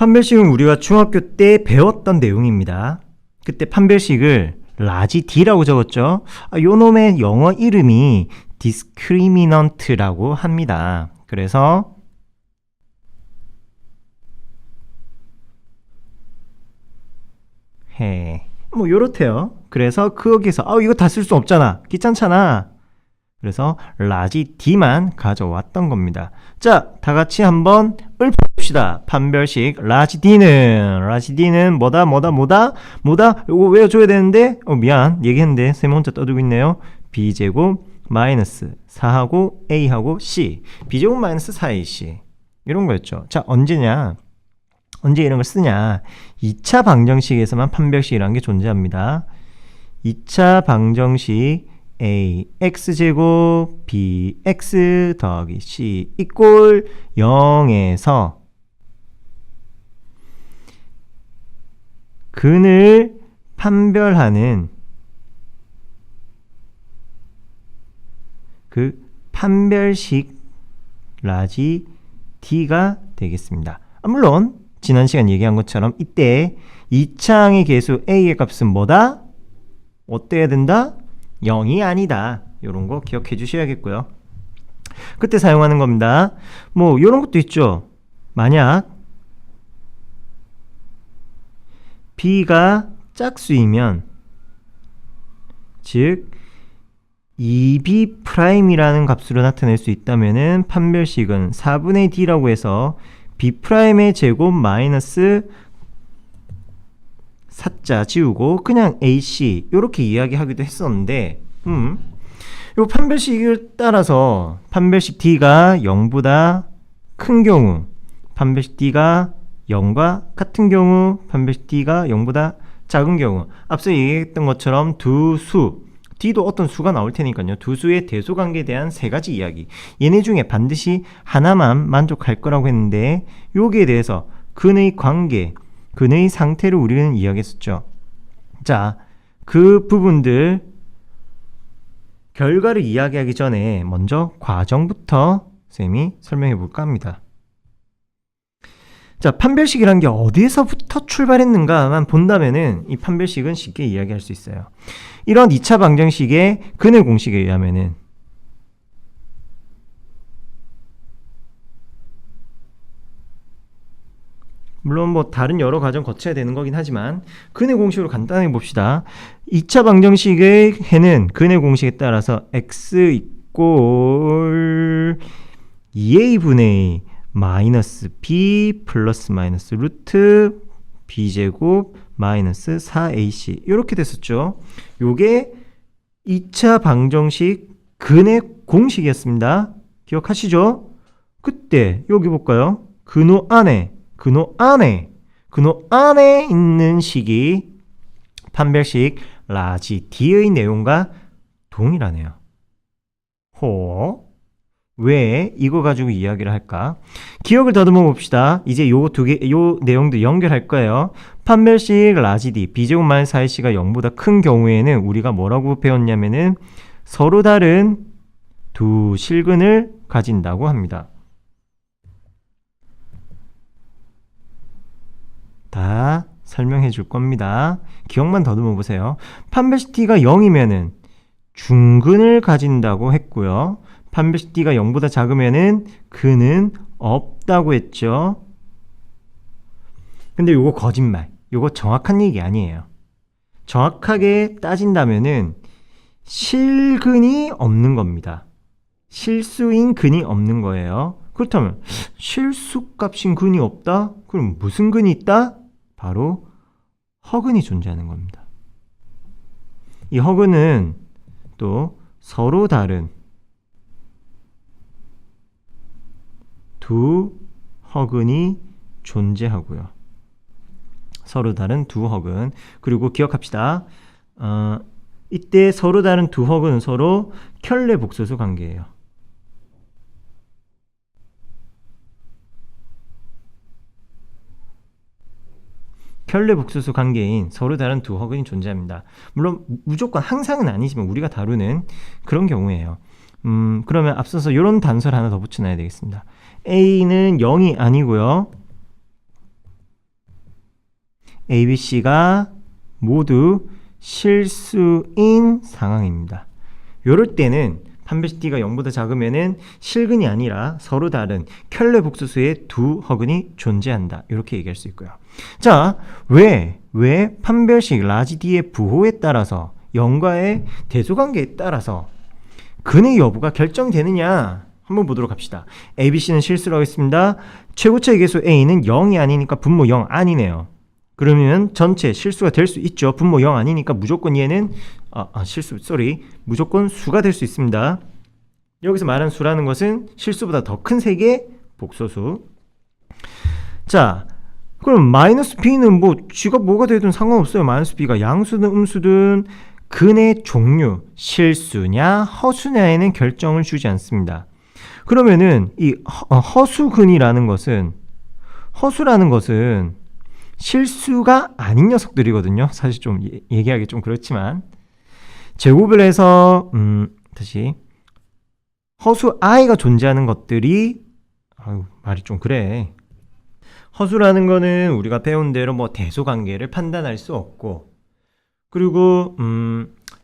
판별식은 우리가 중학교 때 배웠던 내용입니다. 그때 판별식을 라지 D라고 적었죠. 요 놈의 영어 이름이 discriminant라고 합니다. 그래서 뭐 요렇대요. 그래서 거기서 이거 다 쓸 수 없잖아, 귀찮잖아. 그래서 라지 D만 가져왔던 겁니다. 자, 다 같이 한번 읊어봅시다. 판별식 라지 D는 뭐다? 이거 외워줘야 되는데 미안, 얘기했는데 쌤 혼자 떠들고 있네요. B제곱 마이너스 4하고 A하고 C, B제곱 마이너스 4AC 이런 거였죠. 자, 언제 이런 걸 쓰냐? 2차 방정식에서만 판별식이라는 게 존재합니다. 2차 방정식 A x제곱 bx 더하기 c 이꼴 0에서 근을 판별하는 그 판별식 라지 D가 되겠습니다. 물론 지난 시간 얘기한 것처럼 이때 2차항의 계수 A의 값은 뭐다? 어때야 된다? 0이 아니다. 이런 거 기억해 주셔야겠고요. 그때 사용하는 겁니다. 뭐 이런 것도 있죠. 만약 B가 짝수이면, 즉 2B'이라는 값으로 나타낼 수 있다면은 판별식은 4분의 D라고 해서 B'의 제곱 마이너스 4자 지우고 그냥 AC 이렇게 이야기하기도 했었는데 요 판별식을 따라서 판별식 D가 0보다 큰 경우, 판별식 D가 0과 같은 경우, 판별식 D가 0보다 작은 경우, 앞서 얘기했던 것처럼 두 수, D도 어떤 수가 나올 테니까요. 두 수의 대소관계에 대한 세 가지 이야기, 얘네 중에 반드시 하나만 만족할 거라고 했는데 여기에 대해서 근의 관계, 근의 상태를 우리는 이야기했었죠. 자, 그 부분들 결과를 이야기하기 전에 먼저 과정부터 쌤이 설명해 볼까 합니다. 자, 판별식이란 게 어디에서부터 출발했는가만 본다면은 이 판별식은 쉽게 이야기할 수 있어요. 이런 2차 방정식의 근의 공식에 의하면은 물론 뭐 다른 여러 과정 거쳐야 되는 거긴 하지만 근의 공식으로 간단하게 봅시다. 2차 방정식의 해는 근의 공식에 따라서 x 이꼴 2a분의 마이너스 b 플러스 마이너스 루트 b제곱 마이너스 4ac 이렇게 됐었죠. 요게 2차 방정식 근의 공식이었습니다. 기억하시죠? 그때 여기 볼까요? 근호 안에 있는 식이 판별식 라지 D의 내용과 동일하네요. 왜 이거 가지고 이야기를 할까? 기억을 더듬어 봅시다. 이제 요 내용도 연결할 거예요. 판별식 라지 D, B제곱 마이너스 4C가 0보다 큰 경우에는 우리가 뭐라고 배웠냐면은 서로 다른 두 실근을 가진다고 합니다. 다 설명해 줄 겁니다. 기억만 더듬어 보세요. 판별식 D가 0이면은 중근을 가진다고 했고요. 판별식 D가 0보다 작으면은 근은 없다고 했죠. 근데 요거 거짓말. 요거 정확한 얘기 아니에요. 정확하게 따진다면은 실근이 없는 겁니다. 실수인 근이 없는 거예요. 그렇다면 실수값인 근이 없다? 그럼 무슨 근이 있다? 바로 허근이 존재하는 겁니다. 이 허근은 또 서로 다른 두 허근이 존재하고요. 서로 다른 두 허근. 그리고 기억합시다. 이때 서로 다른 두 허근은 서로 켤레 복소수 관계예요. 켤레 복소수 관계인 서로 다른 두 허근이 존재합니다. 물론 무조건 항상은 아니지만 우리가 다루는 그런 경우예요. 그러면 앞서서 이런 단서를 하나 더 붙여놔야 되겠습니다. A는 0이 아니고요. A, B, C가 모두 실수인 상황입니다. 요럴 때는 판별식 D가 0보다 작으면은 실근이 아니라 서로 다른 켤레 복소수의 두 허근이 존재한다. 이렇게 얘기할 수 있고요. 자, 왜 판별식 라지 D의 부호에 따라서 0과의 대소관계에 따라서 근의 여부가 결정되느냐 한번 보도록 합시다. A, B, C는 실수로 하겠습니다. 최고차의 계수 A는 0이 아니니까 분모 0 아니네요. 그러면 전체 실수가 될 수 있죠. 분모 0 아니니까 무조건 얘는 무조건 수가 될 수 있습니다. 여기서 말하는 수라는 것은 실수보다 더 큰 세개의 복소수. 자, 그럼 마이너스 b는 뭐 쥐가 뭐가 되든 상관없어요. 마이너스 b가 양수든 음수든 근의 종류, 실수냐 허수냐에는 결정을 주지 않습니다. 그러면은 이 허수라는 것은 실수가 아닌 녀석들이거든요. 사실 좀 얘기하기 좀 그렇지만 제곱을 해서 다시 허수 i가 존재하는 것들이 말이 좀 그래. 허수라는 거는 우리가 배운 대로 뭐 대소관계를 판단할 수 없고, 그리고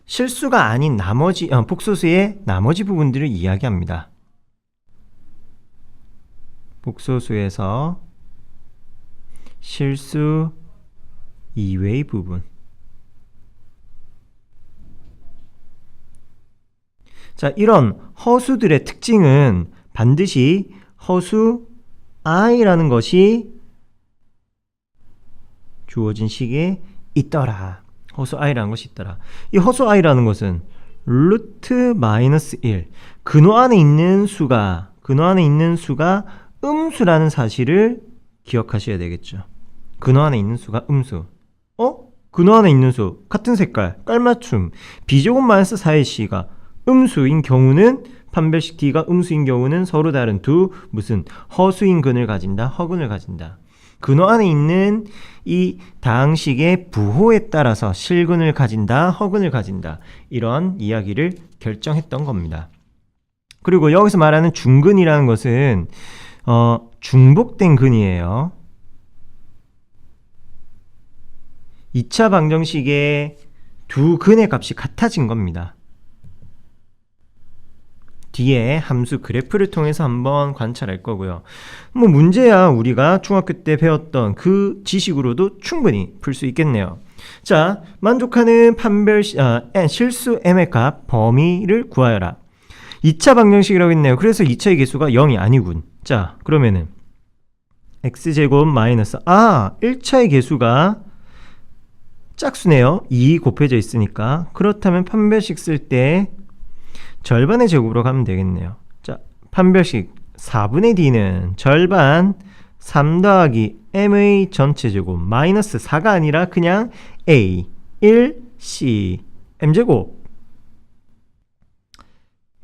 실수가 아닌 나머지 복소수의 나머지 부분들을 이야기합니다. 복소수에서 실수 이외의 부분. 자, 이런 허수들의 특징은 반드시 허수 i라는 것이 주어진 식에 있더라. 허수 i라는 것이 있더라. 이 허수 i라는 것은 루트 마이너스 1 근호 안에 있는 수가 음수라는 사실을 기억하셔야 되겠죠. 근호 안에 있는 수가 음수. 근호 안에 있는 수 같은 색깔 깔맞춤 b제곱 마이너스 4의 c가 음수인 경우는 판별식 D가 음수인 경우는 서로 다른 두 무슨 허수인 근을 가진다, 허근을 가진다. 근호 안에 있는 이 다항식의 부호에 따라서 실근을 가진다, 허근을 가진다. 이런 이야기를 결정했던 겁니다. 그리고 여기서 말하는 중근이라는 것은 중복된 근이에요. 2차 방정식의 두 근의 값이 같아진 겁니다. 뒤에 함수 그래프를 통해서 한번 관찰할 거고요. 뭐 문제야 우리가 중학교 때 배웠던 그 지식으로도 충분히 풀 수 있겠네요. 자, 만족하는 실수 m의 값 범위를 구하여라. 2차 방정식이라고 했네요. 그래서 2차의 개수가 0이 아니군. 자, 그러면은 x제곱 마이너스 1차의 개수가 짝수네요. 2 곱해져 있으니까. 그렇다면 판별식 쓸 때 절반의 제곱으로 가면 되겠네요. 자, 판별식 4분의 d는 절반 3 더하기 m의 전체 제곱 마이너스 4가 아니라 그냥 a 1 c m제곱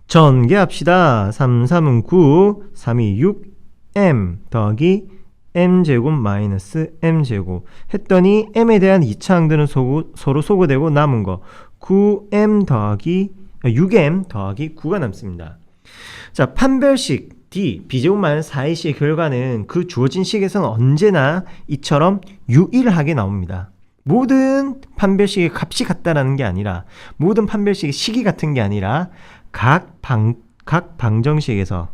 전개합시다. 3, 3은 9, 3이 6 m 더하기 m제곱 마이너스 m제곱 했더니 m에 대한 2차 항들은 서로 소거되고 남은 거 9m 더하기 6m 더하기 9가 남습니다. 자, 판별식 D b제곱 마이너스 4ac의 결과는 그 주어진 식에서는 언제나 이처럼 유일하게 나옵니다. 모든 판별식의 값이 같다라는 게 아니라, 모든 판별식의 식이 같은 게 아니라 각 방정식에서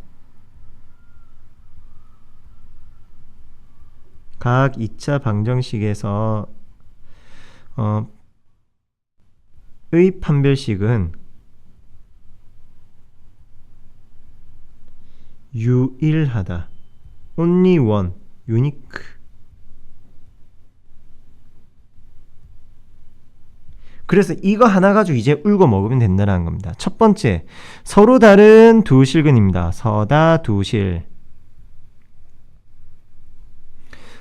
각 2차 방정식에서 의 판별식은 유일하다. only one, unique. 그래서 이거 하나 가지고 이제 울고 먹으면 된다는 겁니다. 첫 번째, 서로 다른 두 실근입니다. 서다 두실.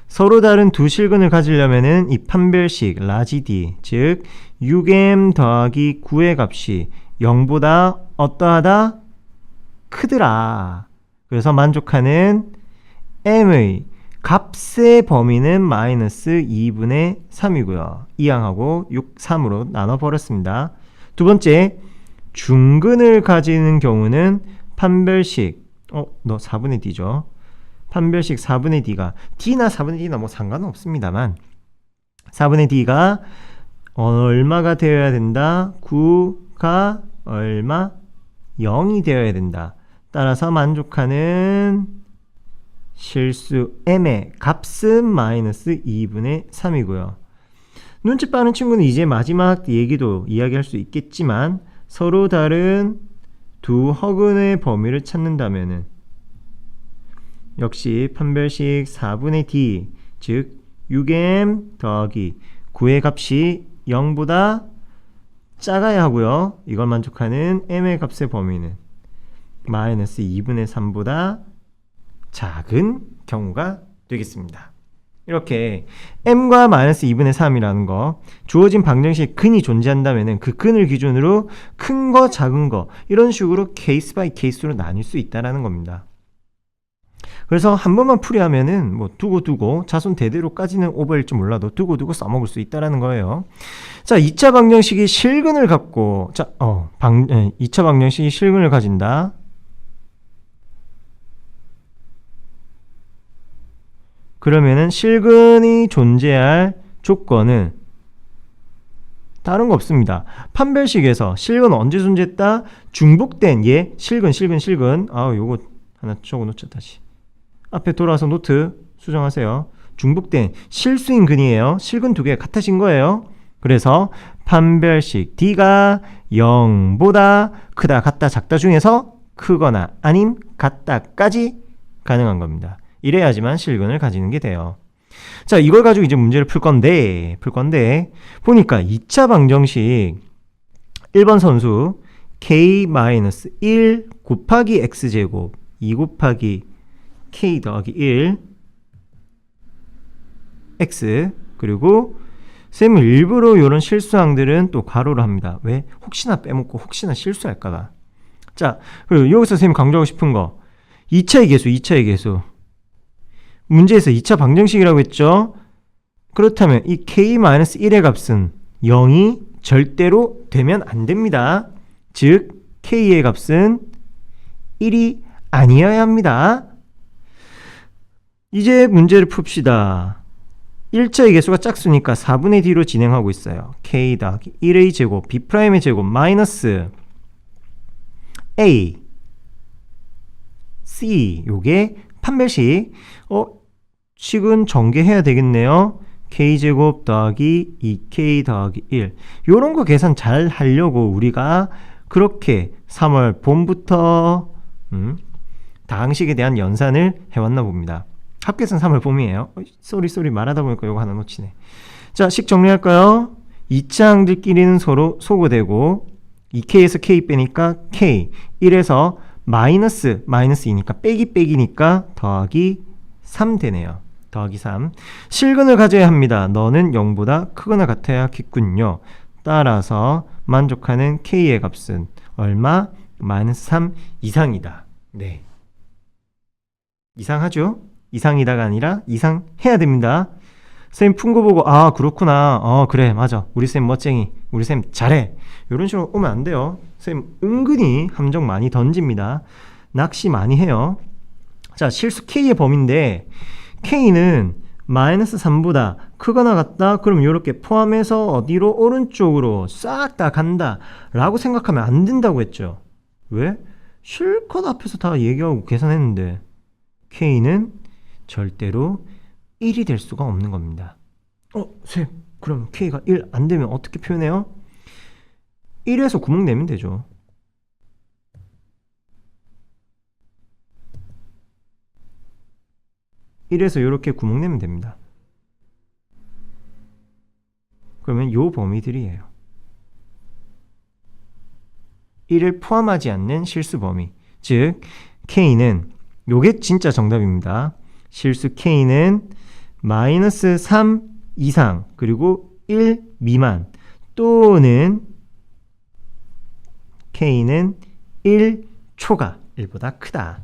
서로 다른 두 실근을 가지려면은 이 판별식 라지 D, 즉 6m 더하기 9의 값이 0보다 어떠하다? 크더라. 그래서 만족하는 m의 값의 범위는 마이너스 2분의 3이고요. 2항하고 6, 3으로 나눠버렸습니다. 두 번째, 중근을 가지는 경우는 판별식 너 4분의 d죠. 판별식 4분의 d가 d나 4분의 d나 뭐 상관은 없습니다만 4분의 d가 얼마가 되어야 된다? 9가 얼마? 0이 되어야 된다. 따라서 만족하는 실수 m의 값은 마이너스 2분의 3이고요. 눈치 빠른 친구는 이제 마지막 얘기도 이야기할 수 있겠지만 서로 다른 두 허근의 범위를 찾는다면은 역시 판별식 4분의 d, 즉 6m 더하기 9의 값이 0보다 작아야 하고요. 이걸 만족하는 m의 값의 범위는 마이너스 2분의 3보다 작은 경우가 되겠습니다. 이렇게 m과 마이너스 2분의 3이라는 거, 주어진 방정식에 근이 존재한다면 그 근을 기준으로 큰 거, 작은 거 이런 식으로 케이스 바이 케이스로 나뉠 수 있다는 겁니다. 그래서 한 번만 풀이하면은 뭐 두고 자손 대대로까지는 오버일지 몰라도 두고 써먹을 수 있다는 거예요. 자, 2차 방정식이 실근을 갖고 2차 방정식이 실근을 가진다. 그러면은 실근이 존재할 조건은 다른 거 없습니다. 판별식에서 실근 언제 존재했다? 중복된 실근. 요거 하나 적어놓자 다시. 앞에 돌아와서 노트 수정하세요. 중복된 실수인 근이에요. 실근 두 개 같아진 거예요. 그래서 판별식 D가 0보다 크다, 같다, 작다 중에서 크거나 아님 같다까지 가능한 겁니다. 이래야지만 실근을 가지는 게 돼요. 자, 이걸 가지고 이제 문제를 풀 건데 보니까 2차 방정식 1번 선수 k-1 곱하기 x제곱 2 곱하기 k 더하기 1 x, 그리고 쌤은 일부러 이런 실수항들은 또 괄호를 합니다. 왜? 혹시나 빼먹고 혹시나 실수할까봐. 자, 그리고 여기서 쌤이 강조하고 싶은 거 2차의 개수 문제에서 2차 방정식이라고 했죠. 그렇다면 이 k-1의 값은 0이 절대로 되면 안 됩니다. 즉 k의 값은 1이 아니어야 합니다. 이제 문제를 풉시다. 1차의 개수가 짝수니까 4분의 d로 진행하고 있어요. k 더하기 1의 제곱 b'의 제곱 마이너스 a c, 요게 판별식. 식은 전개해야 되겠네요. k제곱 더하기 2k 더하기 1. 요런 거 계산 잘 하려고 우리가 그렇게 3월 봄부터 다항식에 대한 연산을 해왔나 봅니다. 합계선 3월 봄이에요. 쏘리 말하다 보니까 요거 하나 놓치네. 자, 식 정리할까요? 2차항들끼리는 서로 소거되고 2k에서 k 빼니까 k, 1에서 마이너스이니까 빼기니까 더하기 3 되네요. 더하기 3. 실근을 가져야 합니다. 너는 0보다 크거나 같아야겠군요. 따라서 만족하는 k의 값은 얼마? 마이너스 3 이상이다. 네. 이상하죠? 이상이다가 아니라 이상해야 됩니다. 쌤 푼 거 보고 그렇구나. 그래 맞아. 우리 쌤 멋쟁이. 우리 쌤 잘해. 이런 식으로 오면 안 돼요. 쌤 은근히 함정 많이 던집니다. 낚시 많이 해요. 자, 실수 k의 범위인데 k는 마이너스 3보다 크거나 같다. 그럼 이렇게 포함해서 어디로? 오른쪽으로 싹 다 간다 라고 생각하면 안 된다고 했죠. 왜? 실컷 앞에서 다 얘기하고 계산했는데 k는 절대로 1이 될 수가 없는 겁니다. 쌤, 그럼 k가 1 안 되면 어떻게 표현해요? 1에서 구멍 내면 되죠. 이래서 이렇게 구멍 내면 됩니다. 그러면 요 범위들이에요. 1을 포함하지 않는 실수 범위. 즉 k는 요게 진짜 정답입니다. 실수 k는 마이너스 3 이상 그리고 1 미만 또는 k는 1 초가 1보다 크다.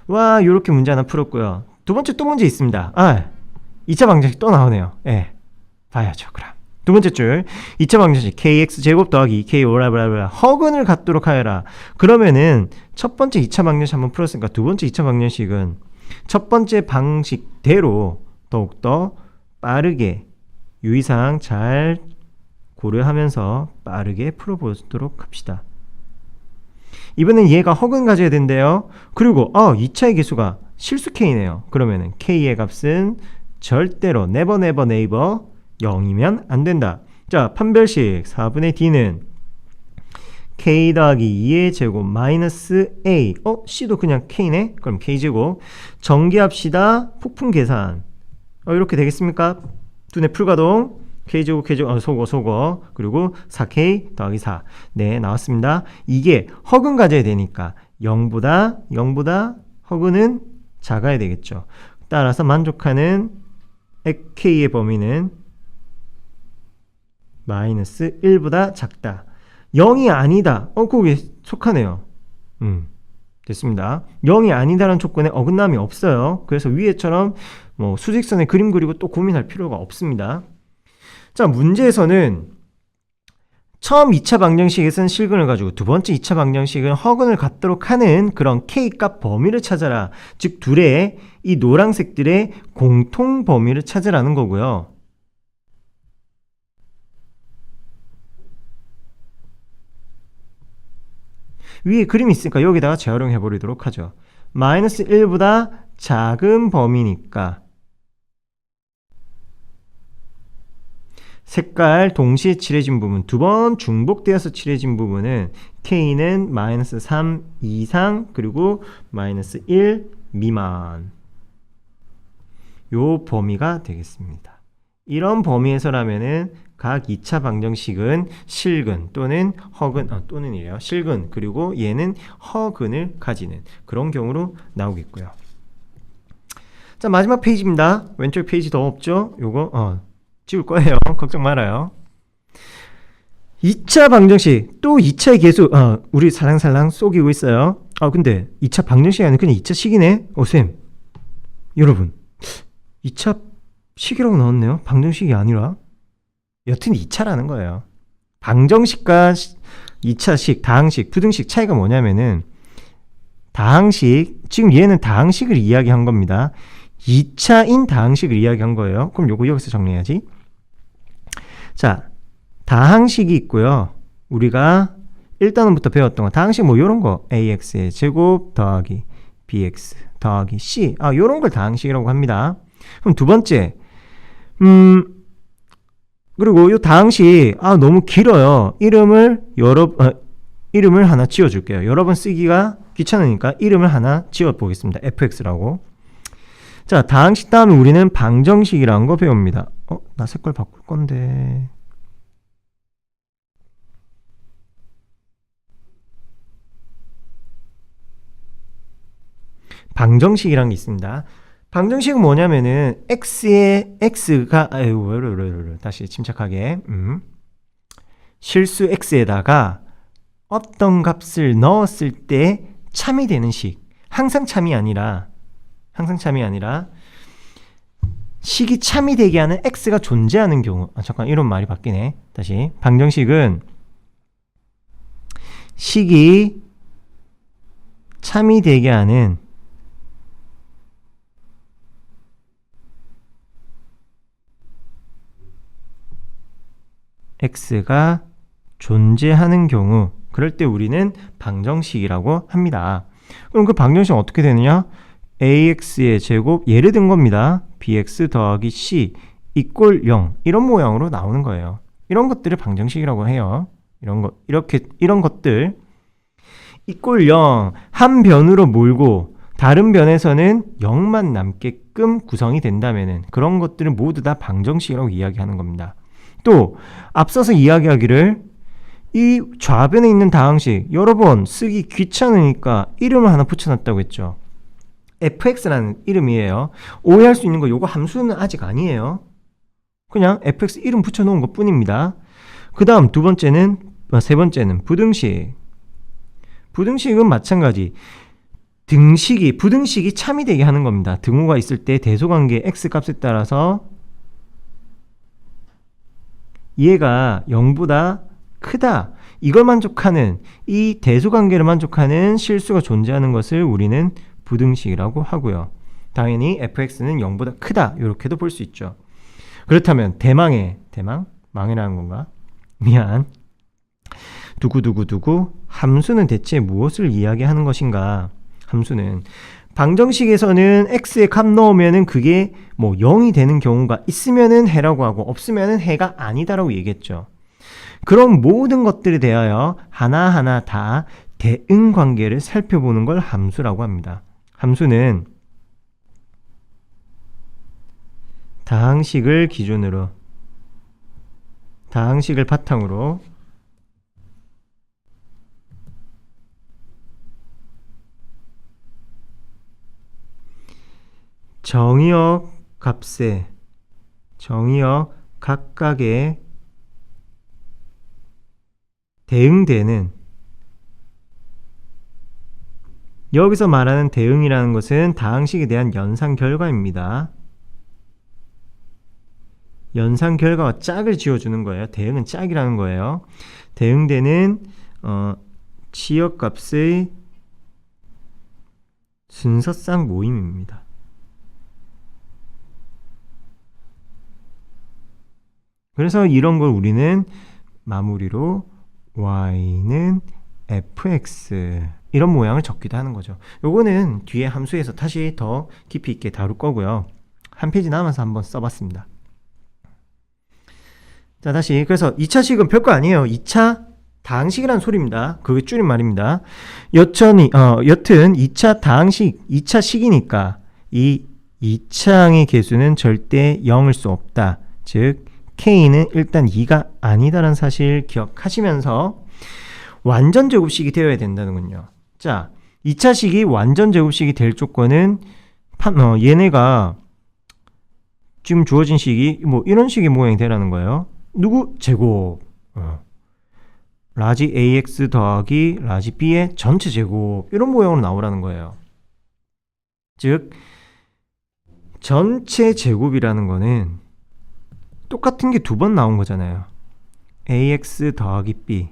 와, 요렇게 문제 하나 풀었고요. 두 번째 또 문제 있습니다. 2차 방정식 또 나오네요. 봐야죠. 그럼 두 번째 줄 2차 방정식 kx제곱 더하기 2k 오라브라브라 허근을 갖도록 하여라. 그러면은 첫 번째 2차 방정식 한번 풀었으니까 두 번째 2차 방정식은 첫 번째 방식대로 더욱더 빠르게 유의사항 잘 고려하면서 빠르게 풀어보도록 합시다. 이번엔 얘가 허근 가져야 된대요. 그리고 2차의 개수가 실수 k네요. 그러면은 k의 값은 절대로 never never never 0이면 안 된다. 자, 판별식 4분의 d는 k 더하기 2의 제곱 마이너스 a. c도 그냥 k네? 그럼 k제곱. 전개합시다. 폭풍 계산. 이렇게 되겠습니까? 두뇌 풀가동. k제곱 k제곱 소거 그리고 4k 더하기 4. 네, 나왔습니다. 이게 허근 가져야 되니까 0보다 허근은 작아야 되겠죠. 따라서 만족하는 k의 범위는 마이너스 1보다 작다. 0이 아니다. 거기에 속하네요. 됐습니다. 0이 아니다라는 조건에 어긋남이 없어요. 그래서 위에처럼 뭐 수직선에 그림 그리고 또 고민할 필요가 없습니다. 자, 문제에서는 처음 2차 방정식에서는 실근을 가지고 두 번째 2차 방정식은 허근을 갖도록 하는 그런 k값 범위를 찾아라. 즉 둘의 이 노란색들의 공통 범위를 찾으라는 거고요. 위에 그림이 있으니까 여기다가 재활용해 버리도록 하죠. 마이너스 1보다 작은 범위니까 색깔 동시에 칠해진 부분, 두 번 중복되어서 칠해진 부분은 k는 마이너스 3 이상 그리고 마이너스 1 미만, 요 범위가 되겠습니다. 이런 범위에서라면은 각 2차 방정식은 실근 또는 허근, 또는이래요. 실근 그리고 얘는 허근을 가지는 그런 경우로 나오겠고요. 자, 마지막 페이지입니다. 왼쪽 페이지 더 없죠? 요거 지울 거예요. 걱정 말아요. 2차 방정식, 또 2차의 계수, 우리 살랑살랑 속이고 있어요. 근데 2차 방정식이 아니라 그냥 2차 식이네? 쌤, 여러분 2차 식이라고 나왔네요. 방정식이 아니라. 여튼 2차라는 거예요. 방정식과 2차식, 다항식, 부등식 차이가 뭐냐면은 다항식, 지금 얘는 다항식을 이야기한 겁니다. 2차인 다항식을 이야기한 거예요. 그럼 요거 여기서 정리해야지. 자, 다항식이 있고요. 우리가 1단원부터 배웠던 거, 다항식 뭐 요런 거, ax의 제곱 더하기 bx 더하기 c, 요런 걸 다항식이라고 합니다. 그럼 두 번째, 그리고 요 다항식 너무 길어요. 이름을 하나 지어줄게요. 여러 번 쓰기가 귀찮으니까 이름을 하나 지어보겠습니다. fx라고. 자, 다항식 다음에 우리는 방정식이라는 거 배웁니다. 나 색깔 바꿀 건데. 방정식이라는 게 있습니다. 방정식은 뭐냐면은 x가 다시 침착하게 실수 x에다가 어떤 값을 넣었을 때 참이 되는 식, 항상 참이 아니라 식이 참이 되게 하는 x가 존재하는 경우. 잠깐, 이런 말이 바뀌네. 다시, 방정식은 식이 참이 되게 하는 x가 존재하는 경우, 그럴 때 우리는 방정식이라고 합니다. 그럼 그 방정식은 어떻게 되느냐? ax의 제곱, 예를 든 겁니다. bx 더하기 c 이꼴 0, 이런 모양으로 나오는 거예요. 이런 것들을 방정식이라고 해요. 이런 것들 이꼴 0, 한 변으로 몰고 다른 변에서는 0만 남게끔 구성이 된다면은 그런 것들은 모두 다 방정식이라고 이야기하는 겁니다. 또 앞서서 이야기하기를 이 좌변에 있는 다항식 여러 번 쓰기 귀찮으니까 이름을 하나 붙여놨다고 했죠. fx라는 이름이에요. 오해할 수 있는 거, 요거 함수는 아직 아니에요. 그냥 fx 이름 붙여놓은 것 뿐입니다. 그 다음 세 번째는 부등식. 부등식은 마찬가지. 부등식이 참이 되게 하는 겁니다. 등호가 있을 때 대소관계 x 값에 따라서 얘가 0보다 크다, 이걸 만족하는, 이 대소관계를 만족하는 실수가 존재하는 것을 우리는 부등식이라고 하고요. 당연히 fx는 0보다 크다, 이렇게도 볼 수 있죠. 그렇다면 대망? 망이라는 건가? 미안. 두구두구두구 함수는 대체 무엇을 이야기하는 것인가? 함수는 방정식에서는 x에 값 넣으면은 그게 뭐 0이 되는 경우가 있으면은 해라고 하고 없으면은 해가 아니다라고 얘기했죠. 그런 모든 것들에 대하여 하나하나 다 대응 관계를 살펴보는 걸 함수라고 합니다. 함수는 다항식을 기준으로, 다항식을 바탕으로 정의역 값에, 정의역 각각에 대응되는, 여기서 말하는 대응이라는 것은 다항식에 대한 연산 결과입니다. 연산 결과와 짝을 지어주는 거예요. 대응은 짝이라는 거예요. 대응되는 지역값의 순서상 모임입니다. 그래서 이런 걸 우리는 마무리로 y는 fx 이런 모양을 적기도 하는 거죠. 요거는 뒤에 함수에서 다시 더 깊이 있게 다룰 거고요. 한 페이지 남아서 한번 써봤습니다. 자, 다시. 그래서 2차식은 별거 아니에요. 2차 다항식이라는 소리입니다. 그게 줄임말입니다. 여튼 2차 다항식, 2차식이니까 이 2차항의 개수는 절대 0일 수 없다. 즉 K는 일단 2가 아니다라는 사실 기억하시면서 완전 제곱식이 되어야 된다는군요. 자, 2차식이 완전 제곱식이 될 조건은 얘네가 지금 주어진 식이 뭐 이런 식의 모양이 되라는 거예요. 누구? 제곱. 라지 AX 더하기 라지 B의 전체 제곱. 이런 모양으로 나오라는 거예요. 즉 전체 제곱이라는 거는 똑같은 게 두 번 나온 거잖아요. AX 더하기 B.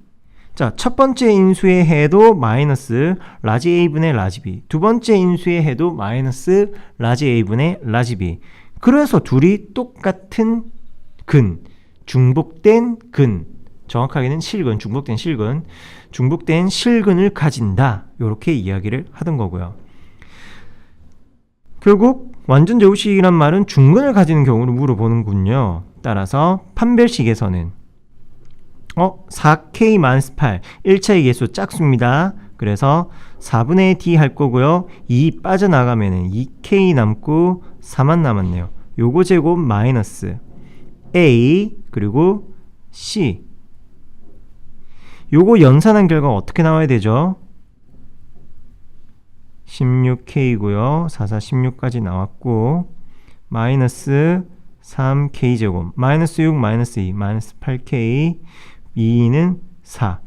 자, 첫 번째 인수의 해도 마이너스 라지 A분의 라지 B. 두 번째 인수의 해도 마이너스 라지 A분의 라지 B. 그래서 둘이 똑같은 근, 중복된 근, 정확하게는 실근, 중복된 실근을 가진다. 이렇게 이야기를 하던 거고요. 결국 완전 제곱식이란 말은 중근을 가지는 경우를 물어보는군요. 따라서 판별식에서는 4K-8 1차의 개수 짝수입니다. 그래서 4분의 D 할 거고요. 2 빠져나가면 2K 남고 4만 남았네요. 요거 제곱 마이너스 A 그리고 C. 요거 연산한 결과 어떻게 나와야 되죠? 16K고요. 4, 4, 16까지 나왔고 마이너스 3K제곱 마이너스 6, 마이너스 2, 마이너스 8K 2는 4.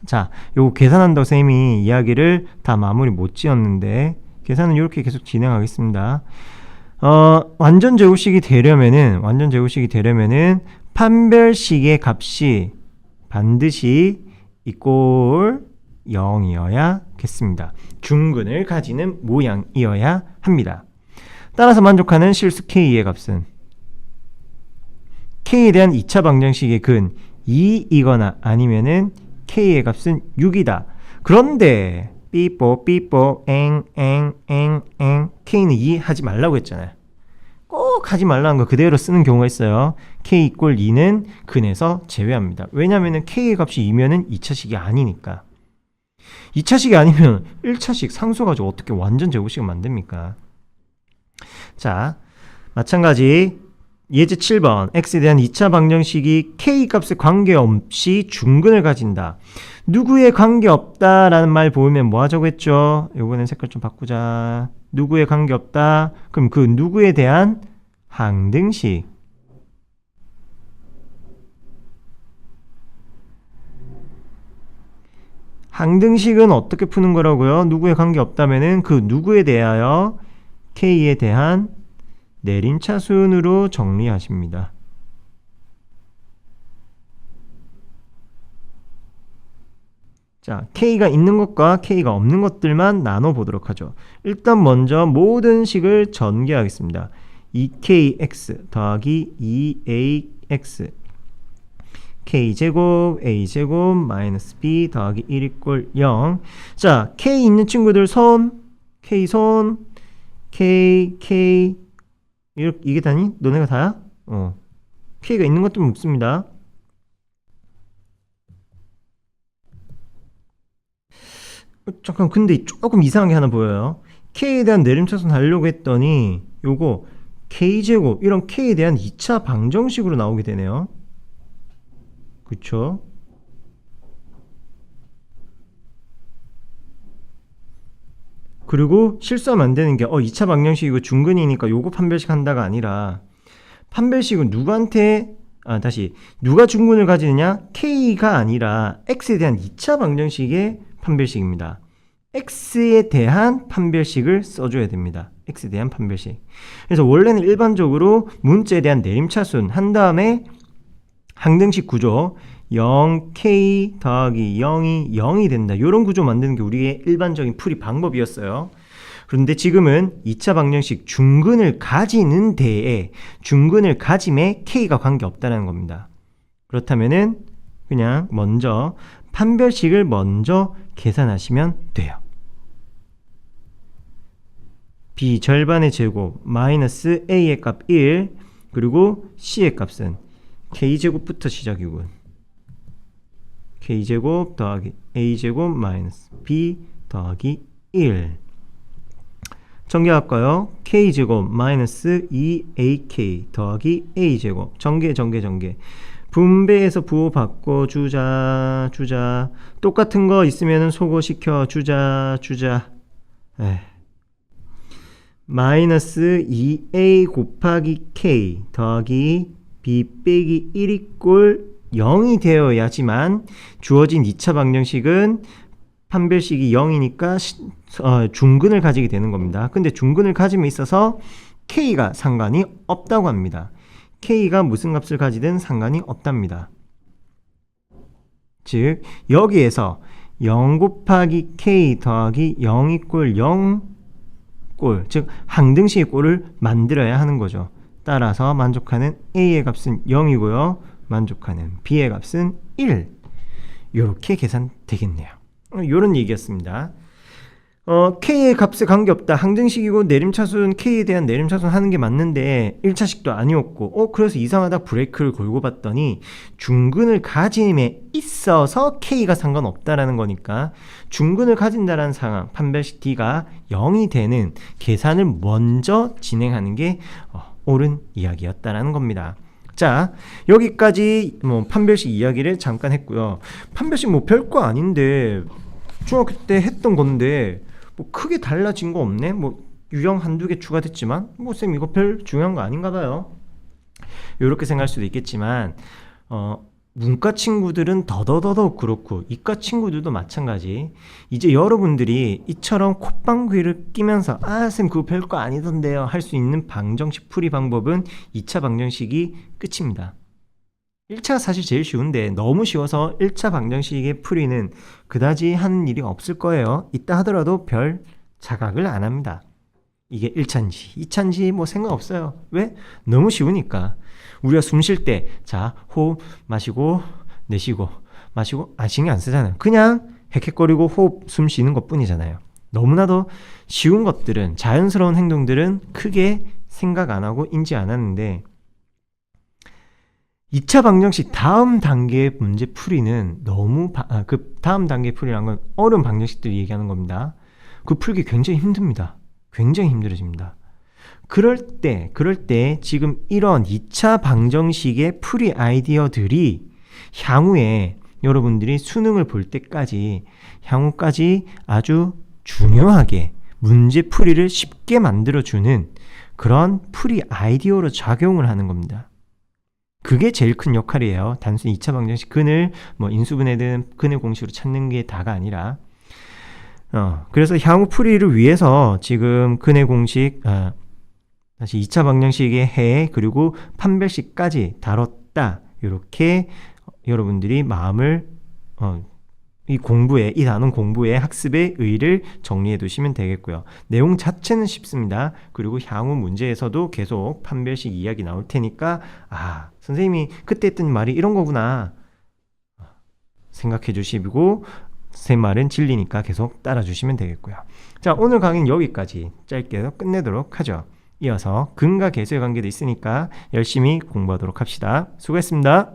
자, 요거 계산한다고 쌤이 이야기를 다 마무리 못 지었는데 계산은 이렇게 계속 진행하겠습니다. 완전 제곱식이 되려면은 판별식의 값이 반드시 이꼴 0이어야겠습니다. 중근을 가지는 모양이어야 합니다. 따라서 만족하는 실수 K의 값은 K에 대한 2차 방정식의 근 2이거나 아니면은 K의 값은 6이다. 그런데 삐뽀 엥 K는 2 하지 말라고 했잖아요. 꼭 하지 말라는 거 그대로 쓰는 경우가 있어요. K 이꼴 2는 근에서 제외합니다. 왜냐면은 K의 값이 2면은 2차식이 아니니까. 2차식이 아니면 1차식 상수 가지고 어떻게 완전 제곱식을 만듭니까? 자, 마찬가지 예제 7번 x에 대한 2차 방정식이 k 값에 관계없이 중근을 가진다. 누구에 관계없다라는 말 보면 뭐 하자고 했죠? 이번엔 색깔 좀 바꾸자. 누구에 관계없다. 그럼 그 누구에 대한 항등식. 항등식은 어떻게 푸는 거라고요? 누구에 관계없다면은 그 누구에 대하여 k에 대한 내림차순으로 정리하십니다. 자, K가 있는 것과 K가 없는 것들만 나눠보도록 하죠. 일단 먼저 모든 식을 전개하겠습니다. 2kx 더하기 2ax k제곱 a제곱 마이너스 b 더하기 1 이꼴 0. 자, k 있는 친구들 손, k 손, k 이게 다니? 너네가 다야? k가 있는 것도 묻습니다. 잠깐, 근데 조금 이상한 게 하나 보여요. k에 대한 내림차순 하려고 했더니 요거 k제곱 이런 k에 대한 2차 방정식으로 나오게 되네요. 그쵸? 그리고 실수하면 안 되는 게 2차 방정식이고 중근이니까 요거 판별식 한다가 아니라 판별식은 누가 중근을 가지느냐? k가 아니라 x에 대한 2차 방정식의 판별식입니다. x에 대한 판별식을 써줘야 됩니다. x에 대한 판별식. 그래서 원래는 일반적으로 문자에 대한 내림차순 한 다음에 항등식 구조 0k 더하기 0이 0이 된다. 이런 구조 만드는 게 우리의 일반적인 풀이 방법이었어요. 그런데 지금은 2차 방정식 중근을 가지는 데에 중근을 가짐에 k가 관계없다는 겁니다. 그렇다면은 그냥 먼저 판별식을 먼저 계산하시면 돼요. b 절반의 제곱 마이너스 a의 값 1 그리고 c의 값은 k제곱부터 시작이군. k제곱 더하기 a제곱 마이너스 b 더하기 1 전개할까요? k제곱 마이너스 2ak 더하기 a제곱 전개 분배해서 부호 바꿔주자 똑같은 거 있으면 소거시켜 주자 마이너스 2a 곱하기 k 더하기 b 빼기 1 이꼴 0이 되어야지만 주어진 2차 방정식은 판별식이 0이니까 중근을 가지게 되는 겁니다. 근데 중근을 가짐에 있어서 k가 상관이 없다고 합니다. k가 무슨 값을 가지든 상관이 없답니다. 즉 여기에서 0 곱하기 k 더하기 0 이꼴 0 꼴, 즉 항등식의 꼴을 만들어야 하는 거죠. 따라서 만족하는 a의 값은 0이고요. 만족하는 b의 값은 1. 이렇게 계산되겠네요. 이런 얘기였습니다. k의 값에 관계없다. 항등식이고 내림차순 k에 대한 내림차순 하는 게 맞는데 1차식도 아니었고 그래서 이상하다 브레이크를 걸고 봤더니 중근을 가짐에 있어서 k가 상관없다라는 거니까 중근을 가진다라는 상황 판별식 d가 0이 되는 계산을 먼저 진행하는 게 옳은 이야기였다라는 겁니다. 자, 여기까지 판별식 이야기를 잠깐 했고요. 판별식 별거 아닌데 중학교 때 했던 건데 크게 달라진 거 없네? 유형 한두 개 추가됐지만 쌤 이거 별 중요한 거 아닌가 봐요. 이렇게 생각할 수도 있겠지만 문과 친구들은 더더더욱 그렇고 이과 친구들도 마찬가지. 이제 여러분들이 이처럼 콧방귀를 끼면서 쌤 그거 별거 아니던데요 할 수 있는 방정식 풀이 방법은 2차 방정식이 끝입니다. 1차가 사실 제일 쉬운데 너무 쉬워서 1차 방정식의 풀이는 그다지 하는 일이 없을 거예요. 있다 하더라도 별 자각을 안 합니다. 이게 1차인지 2차인지 상관없어요. 왜? 너무 쉬우니까. 우리가 숨 쉴 때 자, 호흡 마시고 내쉬고 마시고 신경 안 쓰잖아요. 그냥 헥헥거리고 호흡 숨 쉬는 것 뿐이잖아요. 너무나도 쉬운 것들은 자연스러운 행동들은 크게 생각 안 하고 인지 안 하는데 2차 방정식 다음 단계의 문제 풀이는 너무 그 다음 단계 풀이란 건 어려운 방정식들 얘기하는 겁니다. 그 풀기 굉장히 힘듭니다. 굉장히 힘들어집니다. 그럴 때 지금 이런 2차 방정식의 풀이 아이디어들이 향후에 여러분들이 수능을 볼 때까지 향후까지 아주 중요하게 문제 풀이를 쉽게 만들어주는 그런 풀이 아이디어로 작용을 하는 겁니다. 그게 제일 큰 역할이에요. 단순히 2차 방정식 근을 인수분해든 근의 공식으로 찾는 게 다가 아니라 그래서 향후 풀이를 위해서 지금 근의 공식 다시 2차 방정식의 해 그리고 판별식까지 다뤘다. 이렇게 여러분들이 마음을 이 단원 공부의 학습의 의의를 정리해 두시면 되겠고요. 내용 자체는 쉽습니다. 그리고 향후 문제에서도 계속 판별식 이야기 나올 테니까 선생님이 그때 했던 말이 이런 거구나 생각해 주시고 선생님 말은 진리니까 계속 따라 주시면 되겠고요. 자, 오늘 강의는 여기까지 짧게 끝내도록 하죠. 이어서 근과 계수의 관계도 있으니까 열심히 공부하도록 합시다. 수고했습니다.